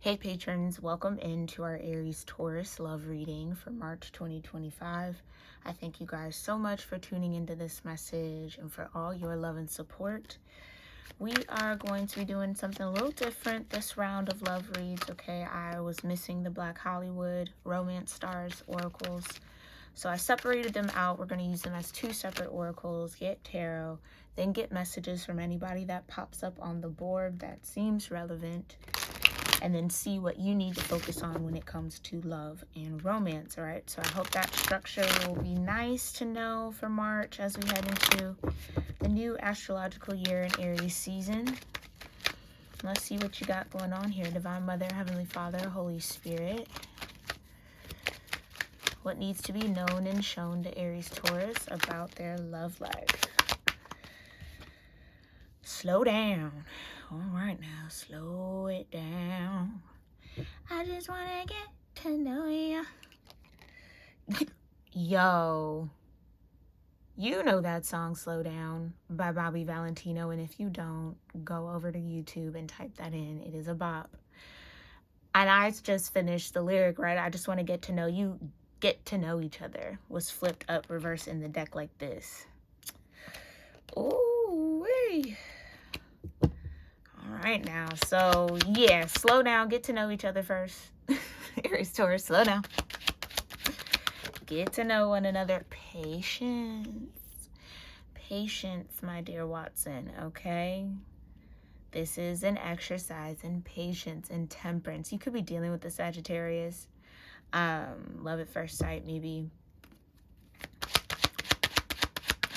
Hey patrons, welcome into our Aries Taurus love reading for March 2025. I thank you guys so much for tuning into this message and for all your love and support. We are going to be doing something a little different this round of love reads, okay? I was missing the Black Hollywood romance stars oracles, so I separated them out. We're going to use them as two separate oracles, get tarot, then get messages from anybody that pops up on the board that seems relevant, and then see what you need to focus on when it comes to love and romance. All right, so I hope that structure will be nice to know for March as we head into the new astrological year in Aries season. Let's see what you got going on here. Divine Mother, Heavenly Father, Holy Spirit. What needs to be known and shown to Aries Taurus about their love life? Slow down. All right now, slow it down. I just want to get to know you. Yo, you know that song Slow Down by Bobby Valentino, and if you don't, go over to YouTube and type that in. It is a bop. And I just finished the lyric, right? I just want to get to know you, get to know each other, was flipped up reverse in the deck like this. Ooh, wee. All right now, so yeah, slow down, get to know each other first. Aries Taurus, slow down. Get to know one another. Patience, my dear Watson, okay? This is an exercise in patience and temperance. You could be dealing with the Sagittarius. Love at first sight, maybe.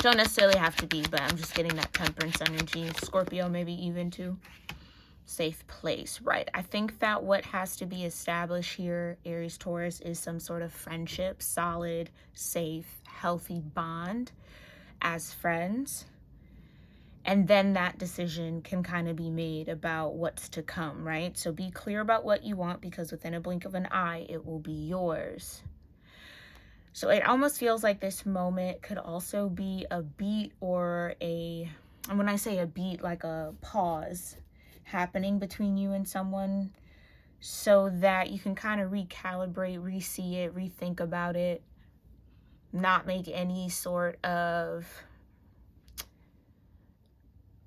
Don't necessarily have to be, but I'm just getting that temperance energy. Scorpio, maybe even too. Safe place, right? I think that what has to be established here, Aries Taurus, is some sort of friendship, solid, safe, healthy bond as friends. And then that decision can kind of be made about what's to come, right? So be clear about what you want, because within a blink of an eye, it will be yours. So it almost feels like this moment could also be a beat or and when I say a beat, like a pause happening between you and someone, so that you can kind of recalibrate, re-see it, rethink about it, not make any sort of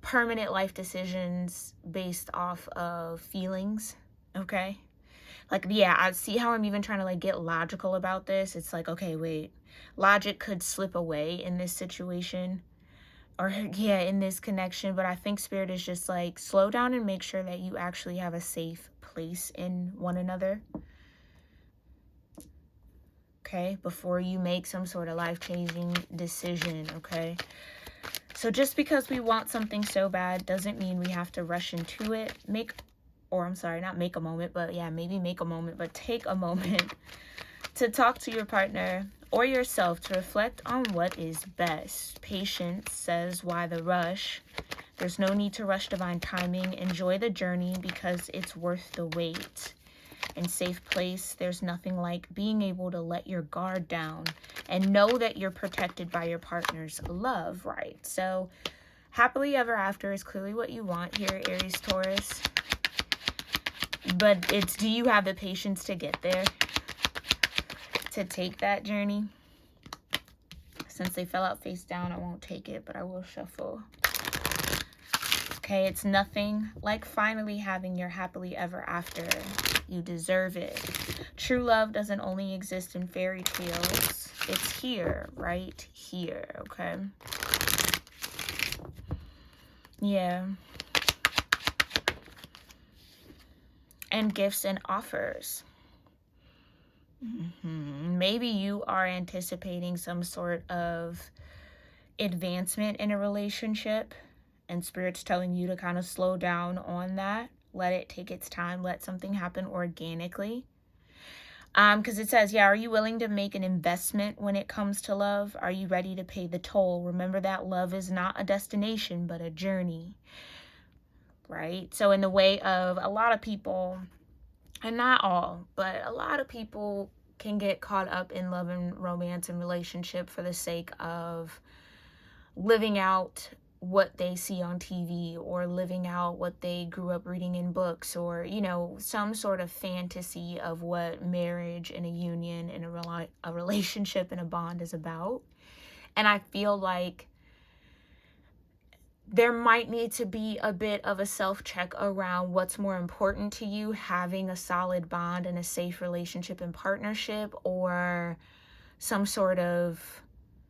permanent life decisions based off of feelings, okay? Like, yeah, I see how I'm even trying to, like, get logical about this. It's like, okay, wait. Logic could slip away in this situation. Or, yeah, in this connection. But I think Spirit is just, like, slow down and make sure that you actually have a safe place in one another. Okay? Before you make some sort of life-changing decision, okay? So just because we want something so bad doesn't mean we have to rush into it. Not make a moment, but yeah, maybe make a moment, but take a moment to talk to your partner or yourself to reflect on what is best. Patience says, why the rush? There's no need to rush divine timing. Enjoy the journey because it's worth the wait. In safe place, there's nothing like being able to let your guard down and know that you're protected by your partner's love, right? So happily ever after is clearly what you want here, Aries Taurus. But it's, do you have the patience to get there? To take that journey? Since they fell out face down, I won't take it, but I will shuffle. Okay, it's nothing like finally having your happily ever after. You deserve it. True love doesn't only exist in fairy tales. It's here, right here, okay? Yeah. And gifts and offers. Maybe you are anticipating some sort of advancement in a relationship, and Spirit's telling you to kind of slow down on that. Let it take its time. Let something happen organically. Because it says, yeah, are you willing to make an investment when it comes to love? Are you ready to pay the toll? Remember that love is not a destination, but a journey, right? So in the way of a lot of people, and not all, but a lot of people can get caught up in love and romance and relationship for the sake of living out what they see on TV, or living out what they grew up reading in books, or, you know, some sort of fantasy of what marriage and a union and a relationship and a bond is about. And I feel like there might need to be a bit of a self-check around what's more important to you, having a solid bond and a safe relationship and partnership, or some sort of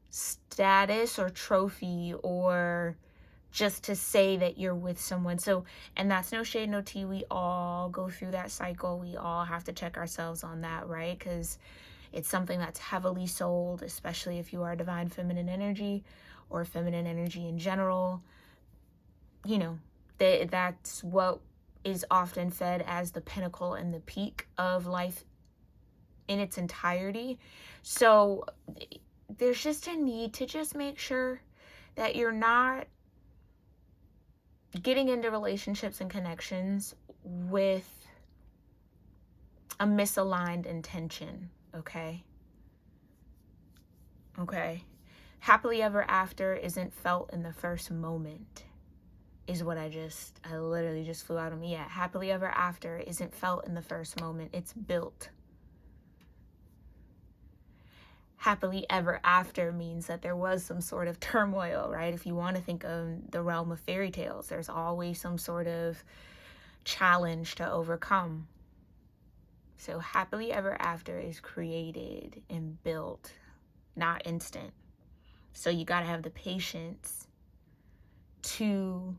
status or trophy, or just to say that you're with someone. So, and that's no shade, no tea. We all go through that cycle. We all have to check ourselves on that, right? Because it's something that's heavily sold, especially if you are divine feminine energy or feminine energy in general. You know, that's what is often fed as the pinnacle and the peak of life in its entirety. So there's just a need to just make sure that you're not getting into relationships and connections with a misaligned intention, okay? Okay. Happily ever after isn't felt in the first moment, is what I literally just flew out of me. Yeah, happily ever after isn't felt in the first moment, it's built. Happily ever after means that there was some sort of turmoil, right? If you want to think of the realm of fairy tales, there's always some sort of challenge to overcome. So happily ever after is created and built, not instant. So you got to have the patience to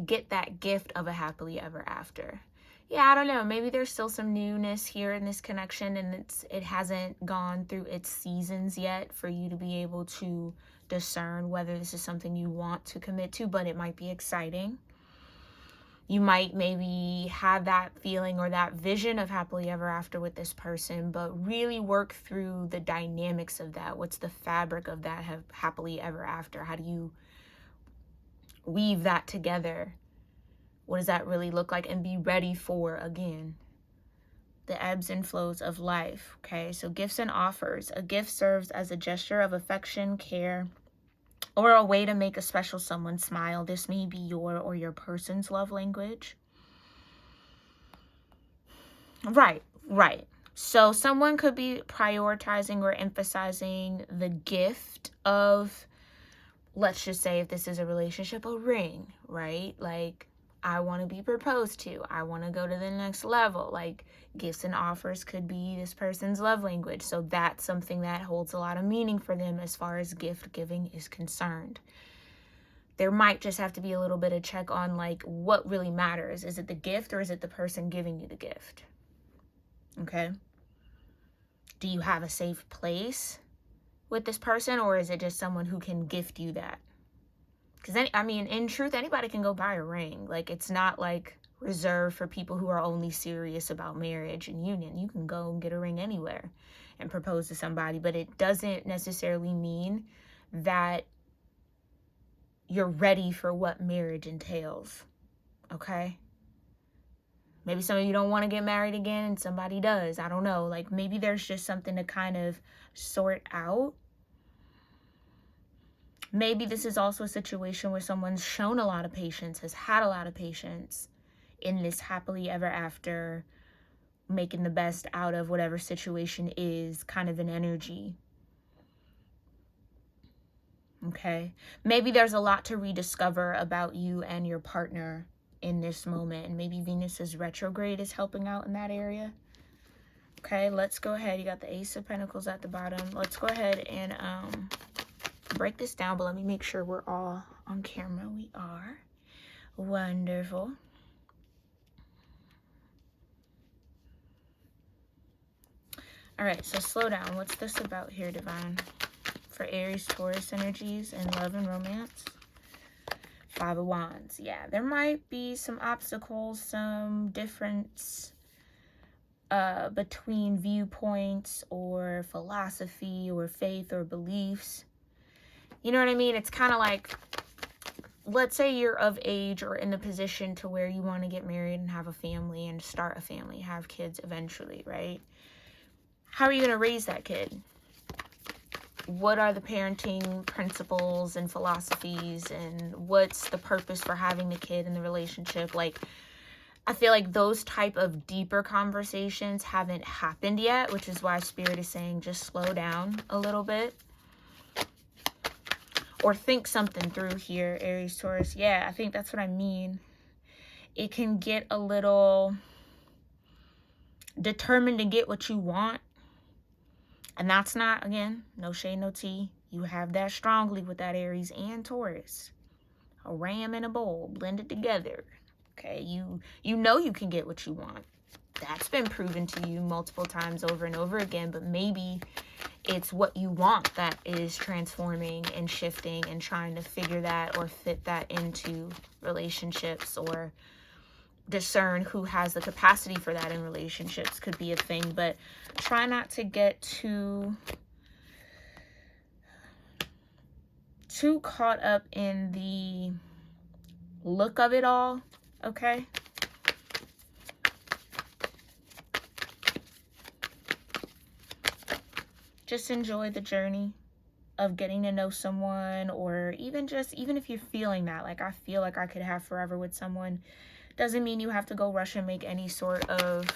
get that gift of a happily ever after. Yeah, I don't know. Maybe there's still some newness here in this connection, and it hasn't gone through its seasons yet for you to be able to discern whether this is something you want to commit to, but it might be exciting. You might maybe have that feeling or that vision of happily ever after with this person, but really work through the dynamics of that. What's the fabric of that happily ever after? How do you weave that together? What does that really look like? And be ready for, again, the ebbs and flows of life. Okay, so gifts and offers. A gift serves as a gesture of affection, care, or a way to make a special someone smile. This may be your or your person's love language. Right. So someone could be prioritizing or emphasizing the gift of, let's just say if this is a relationship, a ring, right? Like, I want to be proposed to. I want to go to the next level. Like, gifts and offers could be this person's love language. So that's something that holds a lot of meaning for them as far as gift giving is concerned. There might just have to be a little bit of check on, like, what really matters. Is it the gift, or is it the person giving you the gift? Okay. Do you have a safe place with this person, or is it just someone who can gift you that? Because, I mean, in truth, anybody can go buy a ring. Like, it's not, like, reserved for people who are only serious about marriage and union. You can go and get a ring anywhere and propose to somebody, but it doesn't necessarily mean that you're ready for what marriage entails, okay? Maybe some of you don't want to get married again and somebody does. I don't know. Like, maybe there's just something to kind of sort out. Maybe this is also a situation where someone's shown a lot of patience, has had a lot of patience in this happily ever after, making the best out of whatever situation is, kind of an energy. Okay? Maybe there's a lot to rediscover about you and your partner in this moment, and maybe Venus's retrograde is helping out in that area. Okay, let's go ahead. You got the Ace of Pentacles at the bottom. Let's go ahead and break this down, but let me make sure we're all on camera. We are. Wonderful. All right, so slow down. What's this about here, Divine? For Aries, Taurus energies and love and romance. Five of Wands. Yeah, there might be some obstacles, some difference between viewpoints or philosophy or faith or beliefs. You know what I mean? It's kind of like, let's say you're of age or in the position to where you want to get married and have a family and start a family, have kids eventually, right? How are you going to raise that kid? what are the parenting principles and philosophies, and what's the purpose for having the kid in the relationship? Like, I feel like those type of deeper conversations haven't happened yet, which is why Spirit is saying just slow down a little bit. Or think something through here, Aries, Taurus. Yeah, I think that's what I mean. It can get a little determined to get what you want. And that's not, again, no shade, no tea. You have that strongly with that Aries and Taurus. A ram and a bull blended together. Okay, you know you can get what you want. That's been proven to you multiple times over and over again, but maybe it's what you want that is transforming and shifting and trying to figure that or fit that into relationships, or discern who has the capacity for that in relationships could be a thing. But try not to get too caught up in the look of it all, okay? Just enjoy the journey of getting to know someone, or even if you're feeling that, like, I feel like I could have forever with someone, doesn't mean you have to go rush and make any sort of,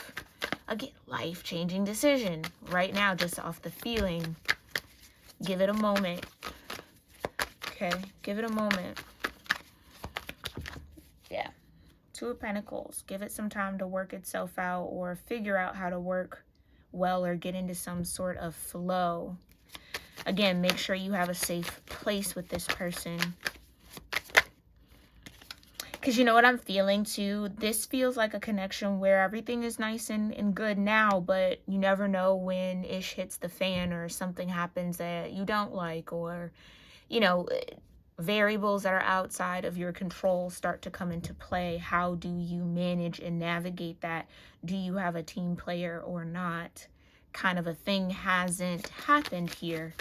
again, life-changing decision right now, just off the feeling. Give it a moment. Okay, give it a moment. Yeah. Two of Pentacles. Give it some time to work itself out, or figure out how to work well, or get into some sort of flow. Again, make sure you have a safe place with this person. Because you know what I'm feeling too? This feels like a connection where everything is nice and good now, but you never know when ish hits the fan, or something happens that you don't like, or, you know, variables that are outside of your control start to come into play. How do you manage and navigate that? Do you have a team player or not? Kind of a thing hasn't happened here.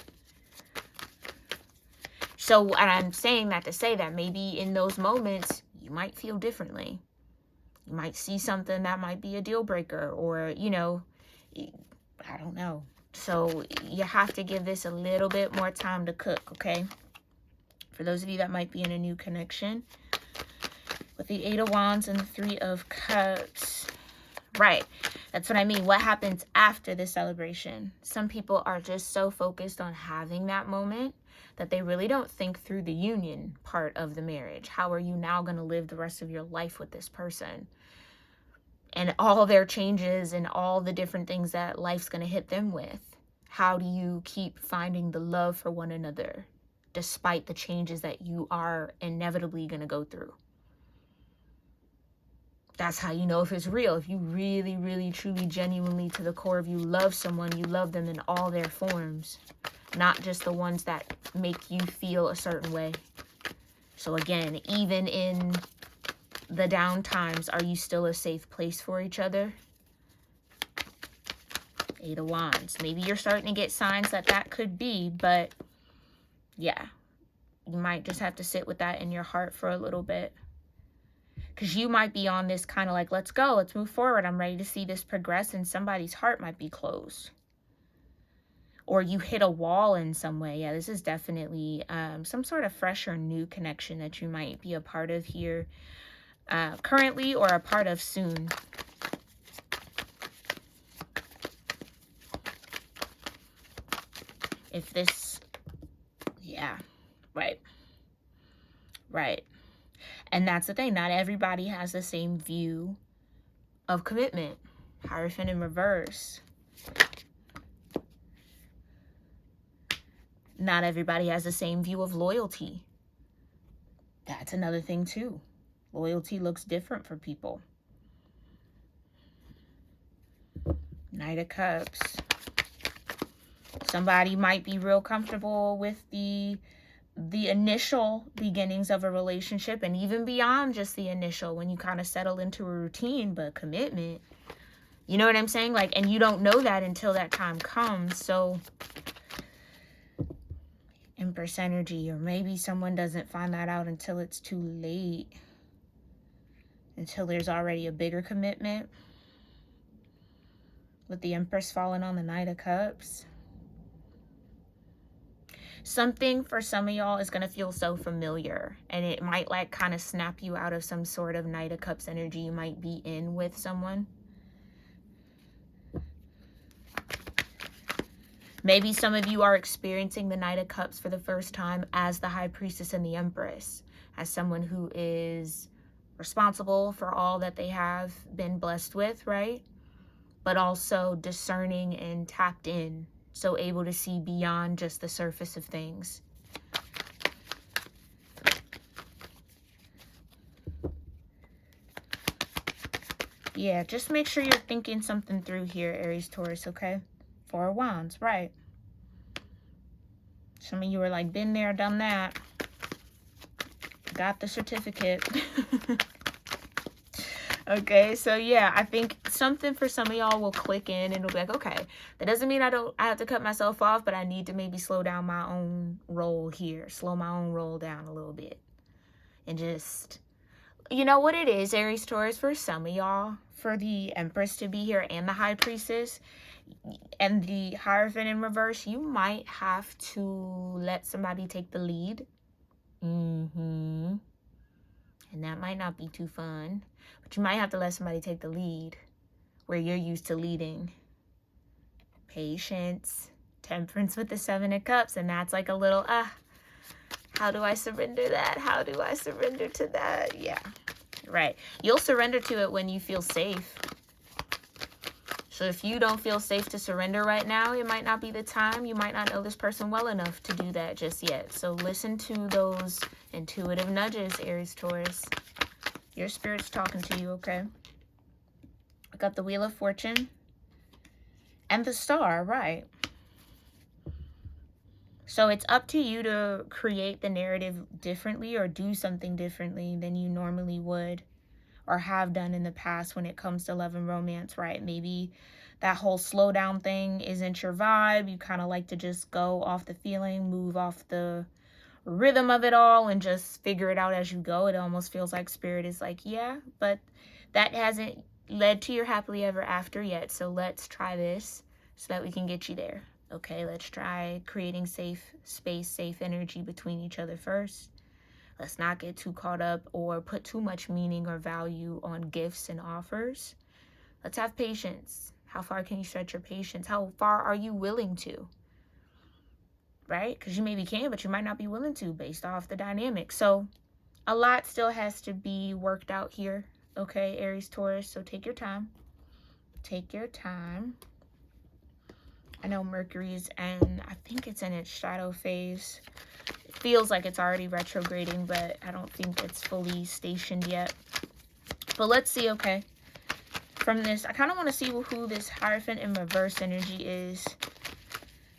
So, and I'm saying that to say that maybe in those moments, you might feel differently. You might see something that might be a deal breaker, or, you know, I don't know. So you have to give this a little bit more time to cook, okay? For those of you that might be in a new connection, with the 8 of Wands and the 3 of Cups. Right. That's what I mean. What happens after the celebration? Some people are just so focused on having that moment that they really don't think through the union part of the marriage. How are you now going to live the rest of your life with this person? And all their changes and all the different things that life's going to hit them with. How do you keep finding the love for one another despite the changes that you are inevitably going to go through? That's how you know if it's real. If you really, really, truly, genuinely, to the core of you love someone, you love them in all their forms. Not just the ones that make you feel a certain way. So again, even in the down times, are you still a safe place for each other? 8 of Wands. Maybe you're starting to get signs that that could be, but yeah, you might just have to sit with that in your heart for a little bit. Because you might be on this kind of like, let's go, let's move forward, I'm ready to see this progress, and somebody's heart might be closed. Or you hit a wall in some way. Yeah, this is definitely some sort of fresh or new connection that you might be a part of here currently, or a part of soon. If this, yeah, right. Right. And that's the thing. Not everybody has the same view of commitment. Hierophant in reverse. Not everybody has the same view of loyalty. That's another thing too. Loyalty looks different for people. Knight of Cups. Somebody might be real comfortable with the initial beginnings of a relationship, and even beyond just the initial, when you kind of settle into a routine. But commitment, you know what I'm saying? Like, and you don't know that until that time comes. So Empress energy, or maybe someone doesn't find that out until it's too late, until there's already a bigger commitment, with the Empress falling on the Knight of Cups. Something for some of y'all is going to feel so familiar, and it might like kind of snap you out of some sort of Knight of Cups energy you might be in with someone. Maybe some of you are experiencing the Knight of Cups for the first time as the High Priestess and the Empress, as someone who is responsible for all that they have been blessed with, right? But also discerning and tapped in, so able to see beyond just the surface of things. Yeah, just make sure you're thinking something through here, Aries, Taurus, okay? Four of Wands, right. Some of you are like, been there, done that. Got the certificate. Okay, so yeah, I think something for some of y'all will click in and it'll be like, okay, that doesn't mean I have to cut myself off, but I need to maybe slow down my own roll here. Slow my own roll down a little bit. And just, you know what it is, Aries, Taurus, for some of y'all, for the Empress to be here and the High Priestess and the Hierophant in reverse, you might have to let somebody take the lead. And that might not be too fun, but you might have to let somebody take the lead where you're used to leading. Patience, Temperance with the Seven of Cups, and that's like a little, how do I surrender that? How do I surrender to that? Yeah, right. You'll surrender to it when you feel safe. So if you don't feel safe to surrender right now, it might not be the time. You might not know this person well enough to do that just yet. So listen to those intuitive nudges, Aries, Taurus. Your spirit's talking to you, okay? I got the Wheel of Fortune and the Star, right. So it's up to you to create the narrative differently or do something differently than you normally would or have done in the past when it comes to love and romance, right? Maybe that whole slow down thing isn't your vibe. You kind of like to just go off the feeling, move off the rhythm of it all and just figure it out as you go. It almost feels like Spirit is like, yeah, but that hasn't led to your happily ever after yet. So let's try this so that we can get you there. Okay, let's try creating safe space, safe energy between each other first. Let's not get too caught up or put too much meaning or value on gifts and offers. Let's have patience. How far can you stretch your patience? How far are you willing to? Right? Because you maybe can, but you might not be willing to based off the dynamic. So a lot still has to be worked out here. Okay, Aries, Taurus. So take your time. Take your time. I know Mercury is in, I think it's in its shadow phase. It feels like it's already retrograding, but I don't think it's fully stationed yet. But let's see, okay. From this, I kind of want to see who this Hierophant in reverse energy is.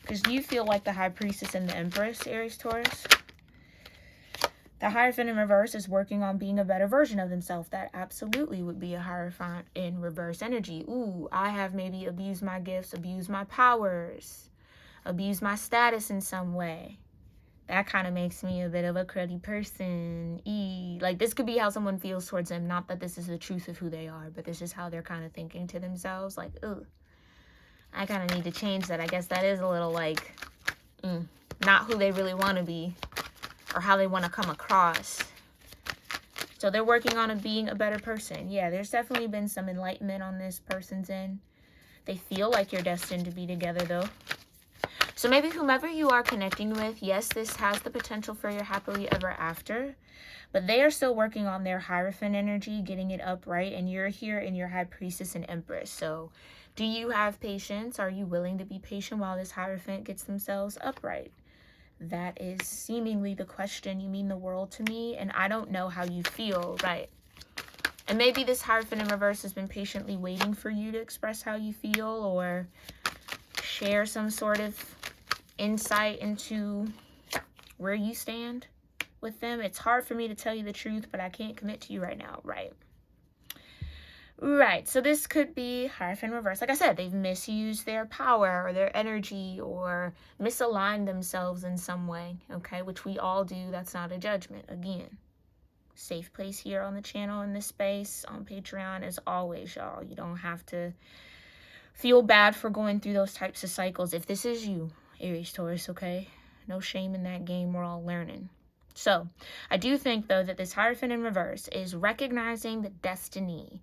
Because you feel like the High Priestess and the Empress, Aries, Taurus. The Hierophant in reverse is working on being a better version of themselves. That absolutely would be a Hierophant in reverse energy. Ooh, I have maybe abused my gifts, abused my powers, abused my status in some way. That kind of makes me a bit of a cruddy person. Like, this could be how someone feels towards them. Not that this is the truth of who they are, but this is how they're kind of thinking to themselves. Like, ugh, I kind of need to change that. I guess that is a little, like, not who they really want to be or how they want to come across. So they're working on being a better person. Yeah, there's definitely been some enlightenment on this person's end. They feel like you're destined to be together, though. So maybe whomever you are connecting with, yes, this has the potential for your happily ever after, but they are still working on their Hierophant energy, getting it upright, and you're here in your High Priestess and Empress. So do you have patience? Are you willing to be patient while this Hierophant gets themselves upright? That is seemingly the question. You mean the world to me, and I don't know how you feel, right? And maybe this Hierophant in reverse has been patiently waiting for you to express how you feel or share some sort of insight into where you stand with them. It's hard for me to tell you the truth, but I can't commit to you right now, right? Right, so this could be Hierophant reverse. Like I said, they've misused their power or their energy or misaligned themselves in some way, okay? Which we all do. That's not a judgment. Again, safe place here on the channel in this space on Patreon as always, y'all. You don't have to feel bad for going through those types of cycles. If this is you, Aries, Taurus, okay? No shame in that game. We're all learning. So I do think, though, that this Hierophant in reverse is recognizing the destiny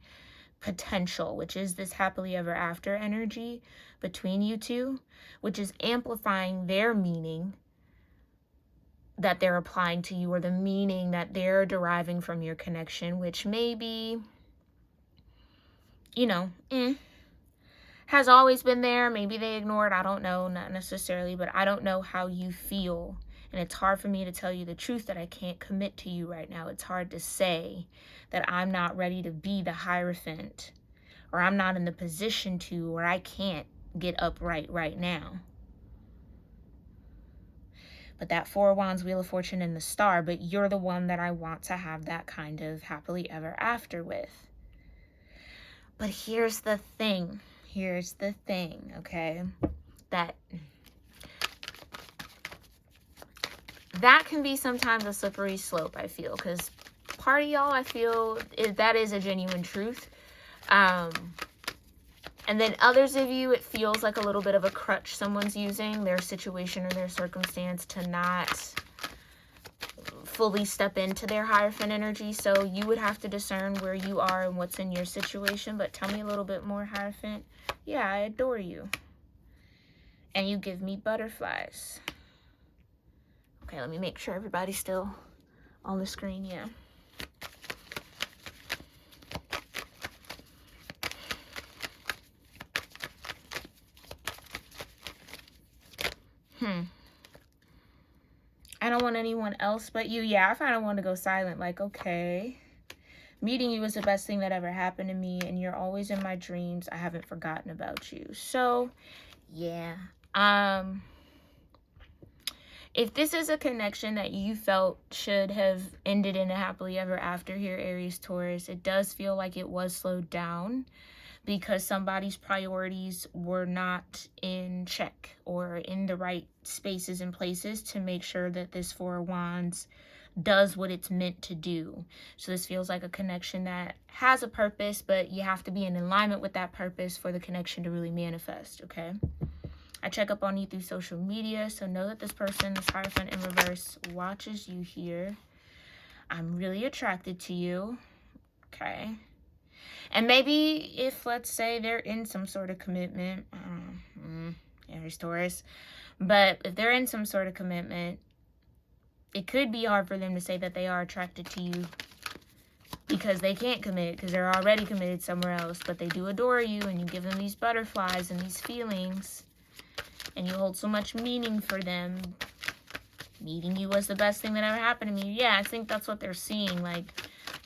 potential, which is this happily ever after energy between you two, which is amplifying their meaning that they're applying to you, or the meaning that they're deriving from your connection, which maybe, you know, has always been there. Maybe they ignored, I don't know, not necessarily, but I don't know how you feel. And it's hard for me to tell you the truth that I can't commit to you right now. It's hard to say that I'm not ready to be the Hierophant, or I'm not in the position to, or I can't get upright right now. But that Four of Wands, Wheel of Fortune, and the Star, but you're the one that I want to have that kind of happily ever after with. But here's the thing, okay? That can be sometimes a slippery slope, I feel, because part of y'all, I feel, that is a genuine truth. And then others of you, it feels like a little bit of a crutch someone's using, their situation or their circumstance, to not fully step into their Hierophant energy. So you would have to discern where you are and what's in your situation. But tell me a little bit more, Hierophant. Yeah, I adore you. And you give me butterflies. Okay, let me make sure everybody's still on the screen. Yeah. I don't want anyone else but you. Yeah, I kind of want to go silent. Like, okay. Meeting you was the best thing that ever happened to me, and you're always in my dreams. I haven't forgotten about you. So, yeah. If this is a connection that you felt should have ended in a happily ever after here, Aries, Taurus, it does feel like it was slowed down because somebody's priorities were not in check or in the right spaces and places to make sure that this Four of Wands does what it's meant to do. So this feels like a connection that has a purpose, but you have to be in alignment with that purpose for the connection to really manifest, okay? I check up on you through social media, so know that this person, this Hierophant in reverse, watches you here. I'm really attracted to you, okay? And maybe if, let's say, they're in some sort of commitment, Aries, Taurus, but if they're in some sort of commitment, it could be hard for them to say that they are attracted to you because they can't commit, because they're already committed somewhere else, but they do adore you, and you give them these butterflies and these feelings, and you hold so much meaning for them. Meeting you was the best thing that ever happened to me. Yeah, I think that's what they're seeing. Like,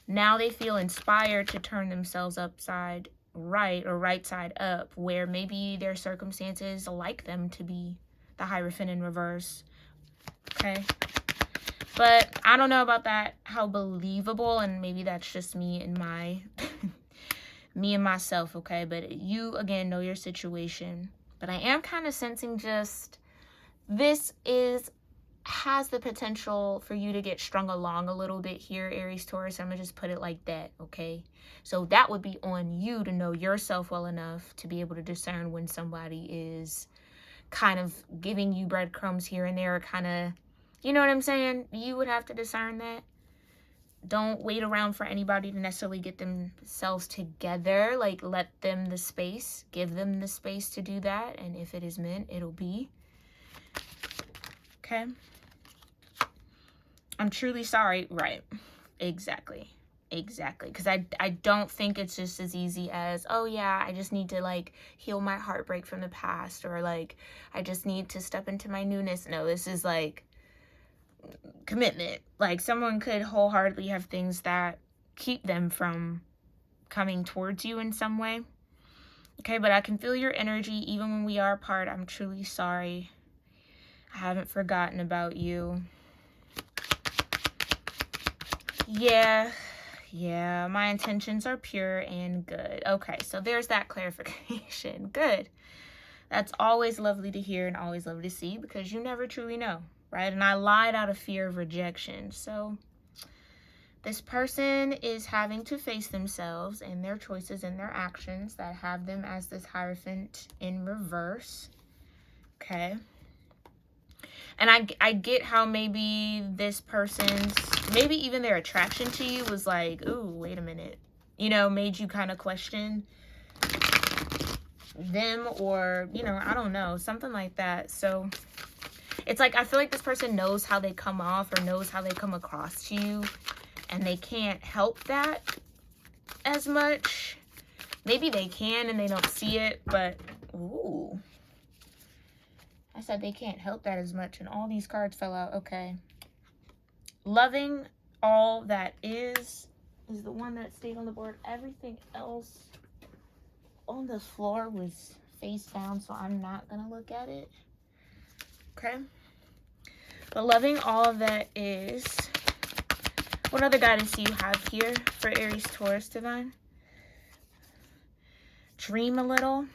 now they feel inspired to turn themselves upside right, or right side up, where maybe their circumstances like them to be the Hierophant in reverse. Okay? But I don't know about that, how believable, and maybe that's just me and my me and myself, okay? But you, again, know your situation. But I am kind of sensing just this has the potential for you to get strung along a little bit here, Aries, Taurus. I'm going to just put it like that, okay? So that would be on you to know yourself well enough to be able to discern when somebody is kind of giving you breadcrumbs here and there, kind of, you know what I'm saying? You would have to discern that. Don't wait around for anybody to necessarily get themselves together. Like, let them the space. Give them the space to do that. And if it is meant, it'll be. Okay? I'm truly sorry. Right. Exactly. Because I don't think it's just as easy as, oh yeah, I just need to like heal my heartbreak from the past, or like I just need to step into my newness. No, this is like commitment. Like, someone could wholeheartedly have things that keep them from coming towards you in some way. Okay, but I can feel your energy even when we are apart. I'm truly sorry. I haven't forgotten about you. Yeah, my intentions are pure and good. Okay, so there's that clarification. Good. That's always lovely to hear and always lovely to see, because you never truly know, right? And I lied out of fear of rejection. So this person is having to face themselves and their choices and their actions that have them as this Hierophant in reverse. Okay. And I get how maybe this person's, maybe even their attraction to you was like, ooh, wait a minute. You know, made you kind of question them, or, you know, I don't know, something like that. So it's like, I feel like this person knows how they come off or knows how they come across to you, and they can't help that as much. Maybe they can and they don't see it, but, ooh. I said they can't help that as much, and all these cards fell out. Okay. Loving all that is the one that stayed on the board. Everything else on the floor was face down, so I'm not going to look at it. Okay. But loving all that is, what other guidance do you have here for Aries, Taurus, Divine? Dream a little.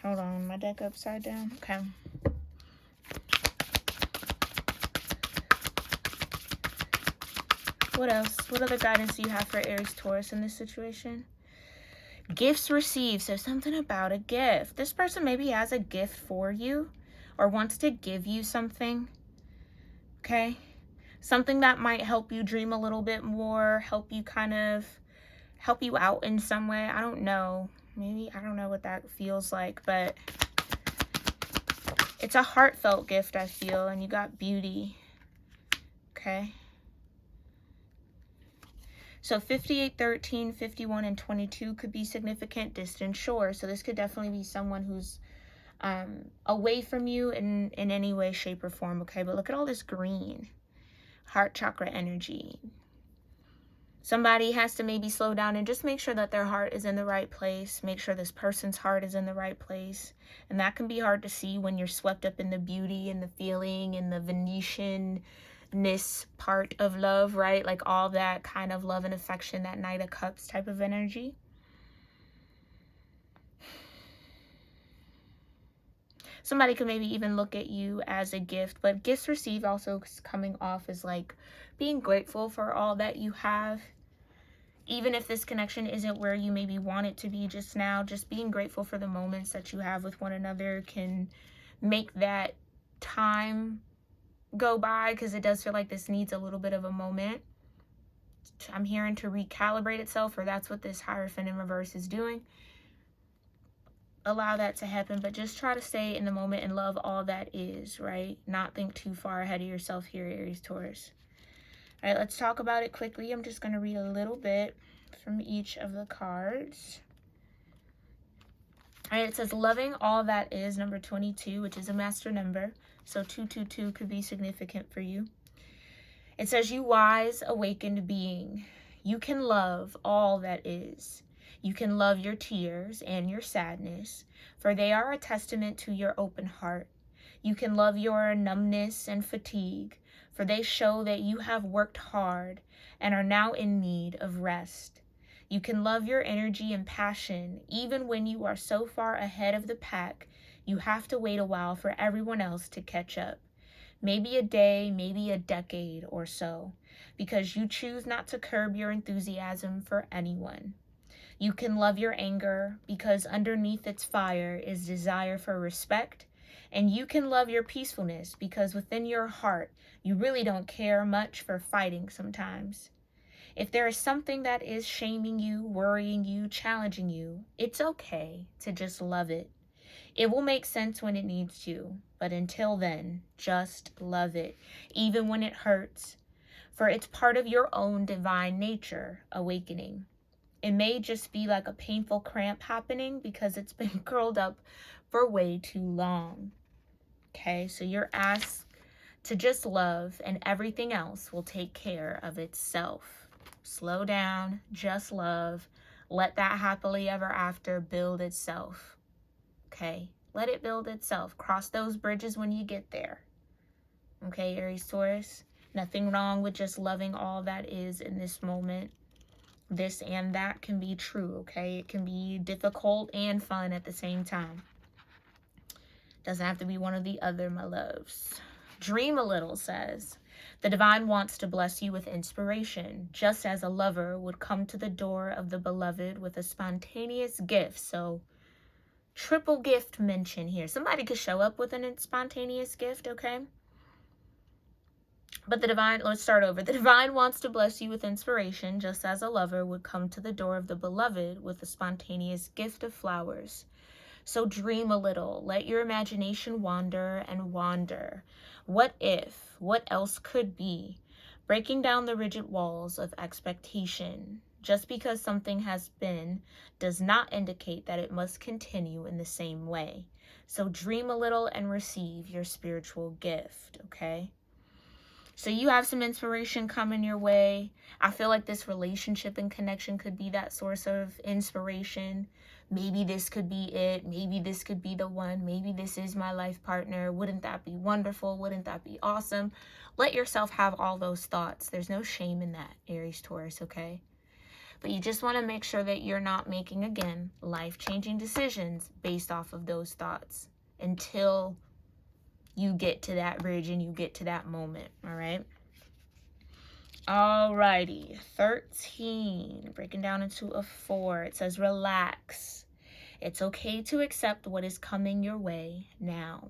Hold on, my deck upside down. Okay. What else? What other guidance do you have for Aries, Taurus in this situation? Gifts received. So something about a gift. This person maybe has a gift for you or wants to give you something. Okay. Something that might help you dream a little bit more, help you out in some way. I don't know. Maybe, I don't know what that feels like, but it's a heartfelt gift, I feel, and you got beauty. Okay. So 58, 13, 51, and 22 could be significant, distant, sure. So this could definitely be someone who's away from you in any way, shape, or form, okay? But look at all this green. Heart chakra energy. Somebody has to maybe slow down and just make sure that their heart is in the right place. Make sure this person's heart is in the right place. And that can be hard to see when you're swept up in the beauty and the feeling and the Venetian-ness part of love, right? Like all that kind of love and affection, that Knight of Cups type of energy. Somebody could maybe even look at you as a gift, but gifts received also coming off as like being grateful for all that you have. Even if this connection isn't where you maybe want it to be just now, just being grateful for the moments that you have with one another can make that time go by, because it does feel like this needs a little bit of a moment. I'm hearing to recalibrate itself, or that's what this Hierophant in reverse is doing. Allow that to happen, but just try to stay in the moment and love all that is, right? Not think too far ahead of yourself here, Aries, Taurus. All right, let's talk about it quickly. I'm just going to read a little bit from each of the cards. All right, it says loving all that is, number 22, which is a master number. So 222 could be significant for you. It says, you wise, awakened being, you can love all that is. You can love your tears and your sadness, for they are a testament to your open heart. You can love your numbness and fatigue, for they show that you have worked hard and are now in need of rest. You can love your energy and passion, even when you are so far ahead of the pack, you have to wait a while for everyone else to catch up. Maybe a day, maybe a decade or so, because you choose not to curb your enthusiasm for anyone. You can love your anger because underneath its fire is desire for respect. And you can love your peacefulness because within your heart, you really don't care much for fighting sometimes. If there is something that is shaming you, worrying you, challenging you, it's okay to just love it. It will make sense when it needs to, but until then, just love it, even when it hurts, for it's part of your own divine nature awakening. It may just be like a painful cramp happening because it's been curled up for way too long. Okay, so you're asked to just love, and everything else will take care of itself. Slow down, just love. Let that happily ever after build itself. Okay, let it build itself. Cross those bridges when you get there. Okay, Aries, Taurus, nothing wrong with just loving all that is in this moment. This and that can be true, okay? It can be difficult and fun at the same time. Doesn't have to be one or the other, my loves. Dream a little says, the divine wants to bless you with inspiration, just as a lover would come to the door of the beloved with a spontaneous gift. So triple gift mention here. Somebody could show up with a spontaneous gift, okay? But the divine, let's start over. The divine wants to bless you with inspiration, just as a lover would come to the door of the beloved with a spontaneous gift of flowers. So dream a little. Let your imagination wander and wander. What if? What else could be? Breaking down the rigid walls of expectation. Just because something has been does not indicate that it must continue in the same way. So dream a little and receive your spiritual gift, okay? So you have some inspiration coming your way. I feel like this relationship and connection could be that source of inspiration. Maybe this could be it. Maybe this could be the one. Maybe this is my life partner. Wouldn't that be wonderful? Wouldn't that be awesome? Let yourself have all those thoughts. There's no shame in that, Aries, Taurus, okay? But you just want to make sure that you're not making, again, life-changing decisions based off of those thoughts until you get to that bridge and you get to that moment, all right? Alrighty, 13, breaking down into a 4. It says, relax. It's okay to accept what is coming your way now.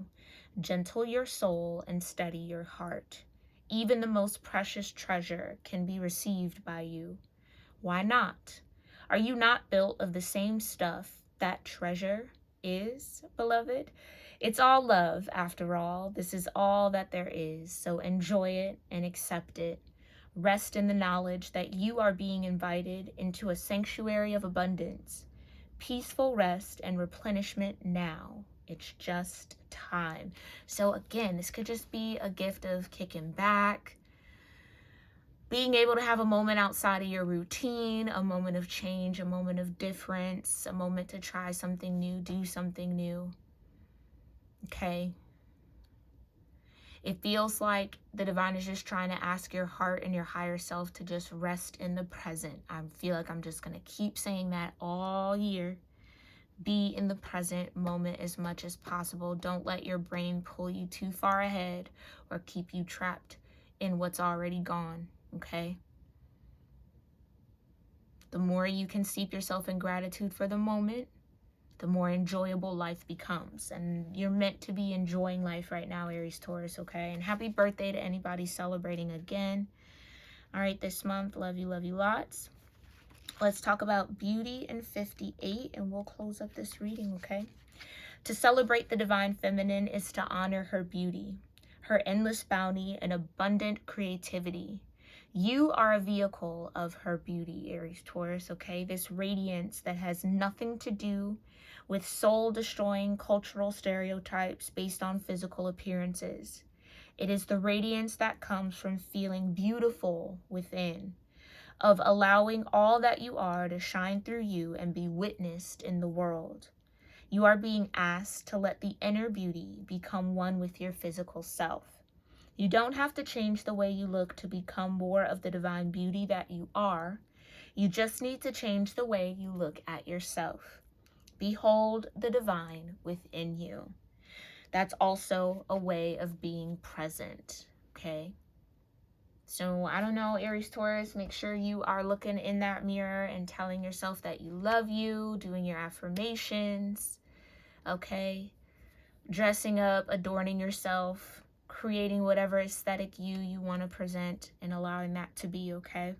Gentle your soul and steady your heart. Even the most precious treasure can be received by you. Why not? Are you not built of the same stuff that treasure is, beloved? It's all love, after all. This is all that there is, so enjoy it and accept it. Rest in the knowledge that you are being invited into a sanctuary of abundance. Peaceful rest and replenishment now. It's just time. So again, this could just be a gift of kicking back, being able to have a moment outside of your routine, a moment of change, a moment of difference, a moment to try something new, do something new. Okay? It feels like the divine is just trying to ask your heart and your higher self to just rest in the present. I feel like I'm just going to keep saying that all year. Be in the present moment as much as possible. Don't let your brain pull you too far ahead or keep you trapped in what's already gone, okay? The more you can steep yourself in gratitude for the moment, the more enjoyable life becomes. And you're meant to be enjoying life right now, Aries, Taurus, okay? And happy birthday to anybody celebrating again. All right, this month, love you lots. Let's talk about beauty in 58, and we'll close up this reading, okay? To celebrate the divine feminine is to honor her beauty, her endless bounty, and abundant creativity. You are a vehicle of her beauty, Aries, Taurus, okay? This radiance that has nothing to do with soul-destroying cultural stereotypes based on physical appearances. It is the radiance that comes from feeling beautiful within, of allowing all that you are to shine through you and be witnessed in the world. You are being asked to let the inner beauty become one with your physical self. You don't have to change the way you look to become more of the divine beauty that you are. You just need to change the way you look at yourself. Behold the divine within you. That's also a way of being present, okay? So I don't know, Aries, Taurus, make sure you are looking in that mirror and telling yourself that you love you, doing your affirmations, okay? Dressing up, adorning yourself, creating whatever aesthetic you want to present, and allowing that to be, okay?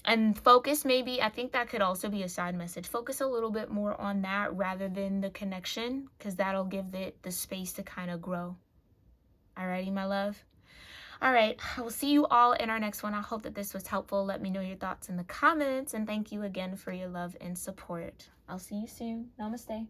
And focus, maybe, I think that could also be a side message. Focus a little bit more on that rather than the connection, because that'll give it the space to kind of grow. Alrighty, my love? All right, I will see you all in our next one. I hope that this was helpful. Let me know your thoughts in the comments, and thank you again for your love and support. I'll see you soon. Namaste.